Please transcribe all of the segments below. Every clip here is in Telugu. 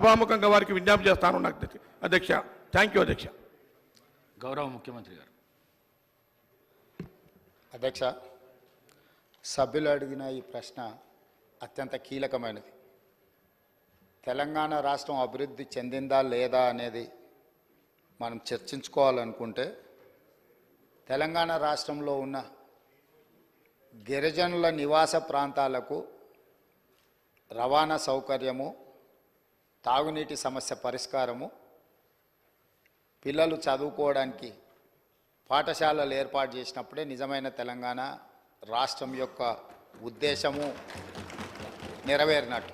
సభాముఖంగా వారికి విజ్ఞప్తి చేస్తాను నాకు అధ్యక్ష. థ్యాంక్ యూ అధ్యక్ష. గౌరవ ముఖ్యమంత్రి గారు. అధ్యక్ష, సభ్యులు అడిగిన ఈ ప్రశ్న అత్యంత కీలకమైనది. తెలంగాణ రాష్ట్రం అభివృద్ధి చెందిందా లేదా అనేది మనం చర్చించుకోవాలనుకుంటే తెలంగాణ రాష్ట్రంలో ఉన్న గిరిజనుల నివాస ప్రాంతాలకు రవాణా సౌకర్యము, తాగునీటి సమస్య పరిష్కారము, పిల్లలు చదువుకోవడానికి పాఠశాలలు ఏర్పాటు చేసినప్పుడే నిజమైన తెలంగాణ రాష్ట్రం యొక్క ఉద్దేశము నెరవేరినట్టు.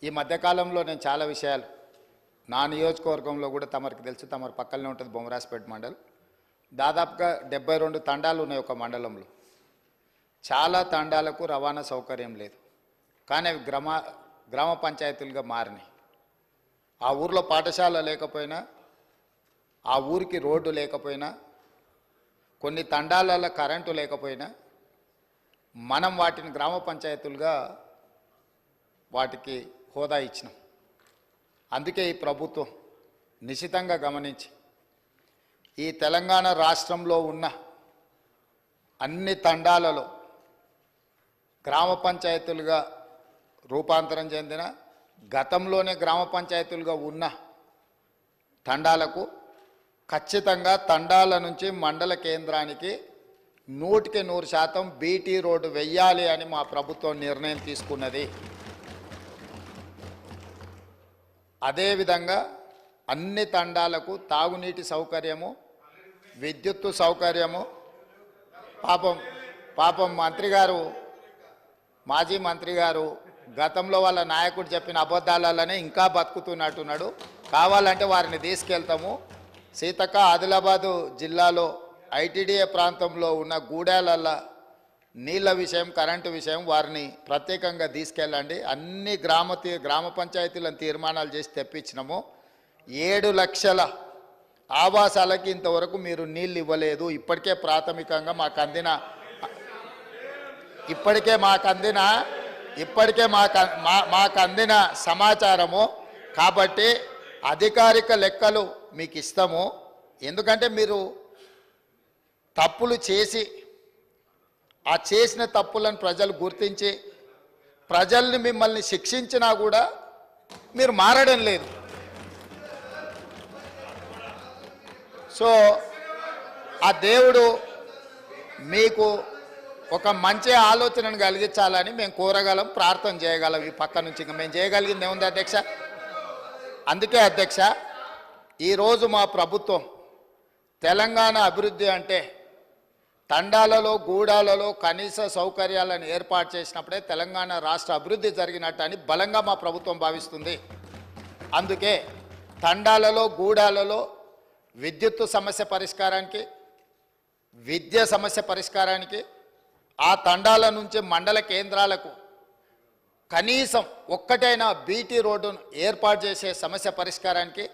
ఈ మధ్యకాలంలో నేను చాలా విషయాలు నా నియోజకవర్గంలో కూడా తమరికి తెలుసు, తమరి పక్కనే ఉంటుంది బొమ్మరాజపేట మండలం. దాదాపుగా 72 తండాలు ఉన్నాయి ఒక మండలంలో. చాలా తండాలకు రవాణా సౌకర్యం లేదు, కానీ అవి గ్రామ పంచాయతీలుగా మారినాయి. ఆ ఊర్లో పాఠశాల లేకపోయినా, ఆ ఊరికి రోడ్డు లేకపోయినా, కొన్ని తండాలలో కరెంటు లేకపోయినా మనం వాటిని గ్రామ పంచాయతీలుగా వాటికి హోదా ఇచ్చినాం. అందుకే ఈ ప్రభుత్వం నిశితంగా గమనించి ఈ తెలంగాణ రాష్ట్రంలో ఉన్న అన్ని తండాలలో గ్రామ పంచాయతీలుగా రూపాంతరం చెందిన, గతంలోనే గ్రామ పంచాయతీలుగా ఉన్న తండాలకు ఖచ్చితంగా తండాల నుంచి మండల కేంద్రానికి 100% బీటీ రోడ్డు వెయ్యాలి అని మా ప్రభుత్వం నిర్ణయం తీసుకున్నది. అదేవిధంగా అన్ని తండాలకు తాగునీటి సౌకర్యము, విద్యుత్తు సౌకర్యము. పాపం మంత్రి గారు, మాజీ మంత్రి గారు గతంలో వాళ్ళ నాయకుడు చెప్పిన అబద్ధాలనే ఇంకా బతుకుతున్నట్టున్నాడు. కావాలంటే వారిని తీసుకెళ్తాము. సీతక్క, ఆదిలాబాదు జిల్లాలో ఐటీడీఏ ప్రాంతంలో ఉన్న గూడాలల్ల నీళ్ళ విషయం, కరెంటు విషయం వారిని ప్రత్యేకంగా తీసుకెళ్ళండి. అన్ని గ్రామ పంచాయతీలను తీర్మానాలు చేసి తెప్పించినాము. 7 లక్షల ఆవాసాలకి ఇంతవరకు మీరు నీళ్ళు ఇవ్వలేదు. ఇప్పటికే ప్రాథమికంగా మాకు అందిన సమాచారము. కాబట్టి అధికారిక లెక్కలు మీకు ఇస్తాము. ఎందుకంటే మీరు తప్పులు చేసి ఆ చేసిన తప్పులను ప్రజలు గుర్తించి ప్రజల్ని మిమ్మల్ని శిక్షించినా కూడా మీరు మారడం లేదు. సో ఆ దేవుడు మీకు ఒక మంచి ఆలోచనను కలిగించాలని మేము కోరగలం, ప్రార్థన చేయగలం. ఈ పక్క నుంచి ఇంకా మేము చేయగలిగింది ఏముంది అధ్యక్ష? అందుకే అధ్యక్ష, ఈరోజు మా ప్రభుత్వం తెలంగాణ అభివృద్ధి అంటే తండాలలో, గూడాలలో కనీస సౌకర్యాలను ఏర్పాటు చేసినప్పుడే తెలంగాణ రాష్ట్ర అభివృద్ధి జరిగినట్టు అని బలంగా మా ప్రభుత్వం భావిస్తుంది. అందుకే తండాలలో, గూడాలలో విద్యుత్తు సమస్య పరిష్కారానికి, విద్య సమస్య పరిష్కారానికి, ఆ తండాల నుంచి మండల కేంద్రాలకు కనీసం ఒక్కటైనా బీటీ రోడ్డును ఏర్పాటు చేసే సమస్య పరిష్కారానికి,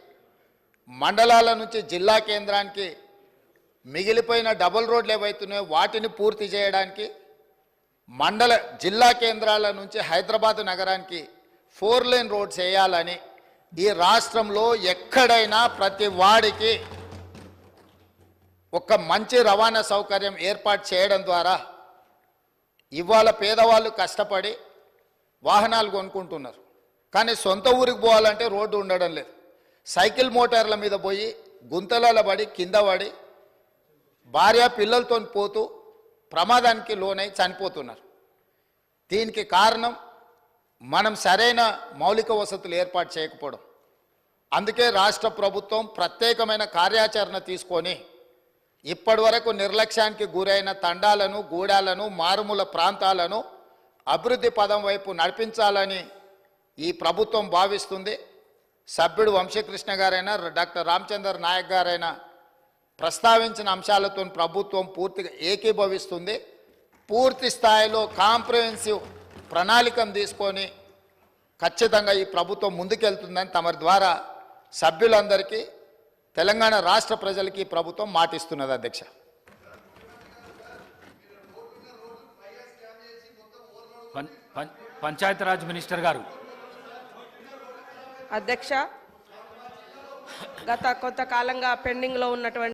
మండలాల నుంచి జిల్లా కేంద్రానికి మిగిలిపోయిన డబుల్ రోడ్లు ఏవైతున్నాయో వాటిని పూర్తి చేయడానికి, జిల్లా కేంద్రాల నుంచి హైదరాబాద్ నగరానికి 4 లేన్ రోడ్స్ వేయాలని ఈ రాష్ట్రంలో ఎక్కడైనా ప్రతి వాడికి ఒక మంచి రవాణా సౌకర్యం ఏర్పాటు చేయడం ద్వారా ఇవాళ పేదవాళ్ళు కష్టపడి వాహనాలు కొనుక్కుంటున్నారు, కానీ సొంత ఊరికి పోవాలంటే రోడ్డు ఉండడం లేదు. సైకిల్ మోటార్ల మీద పోయి గుంతలలో పడి కింద పడి భార్య పిల్లలతో పోతూ ప్రమాదానికి లోనై చనిపోతున్నారు. దీనికి కారణం మనం సరైన మౌలిక వసతులు ఏర్పాటు చేయకపోవడం. అందుకే రాష్ట్ర ప్రభుత్వం ప్రత్యేకమైన కార్యాచరణ తీసుకొని ఇప్పటివరకు నిర్లక్ష్యానికి గురైన తండాలను, గూడాలను, మారుమూల ప్రాంతాలను అభివృద్ధి పదం వైపు నడిపించాలని ఈ ప్రభుత్వం భావిస్తుంది. సభ్యుడు వంశీకృష్ణ గారైనా, డాక్టర్ రామచంద్ర నాయక్ గారైనా ప్రస్తావించిన అంశాలతో ప్రభుత్వం పూర్తిగా ఏకీభవిస్తుంది. పూర్తి స్థాయిలో కాంప్రహెన్సివ్ ప్రణాళికను తీసుకొని ఖచ్చితంగా ఈ ప్రభుత్వం ముందుకెళ్తుందని తమరి ద్వారా సభ్యులందరికీ, తెలంగాణ రాష్ట్ర ప్రజలకి ఈ ప్రభుత్వం మాటిస్తున్నది అధ్యక్ష. పంచాయతీరాజ్ మినిస్టర్ గారు. అధ్యక్ష, గత కొంతకాలంగా పెండింగ్లో ఉన్నటువంటి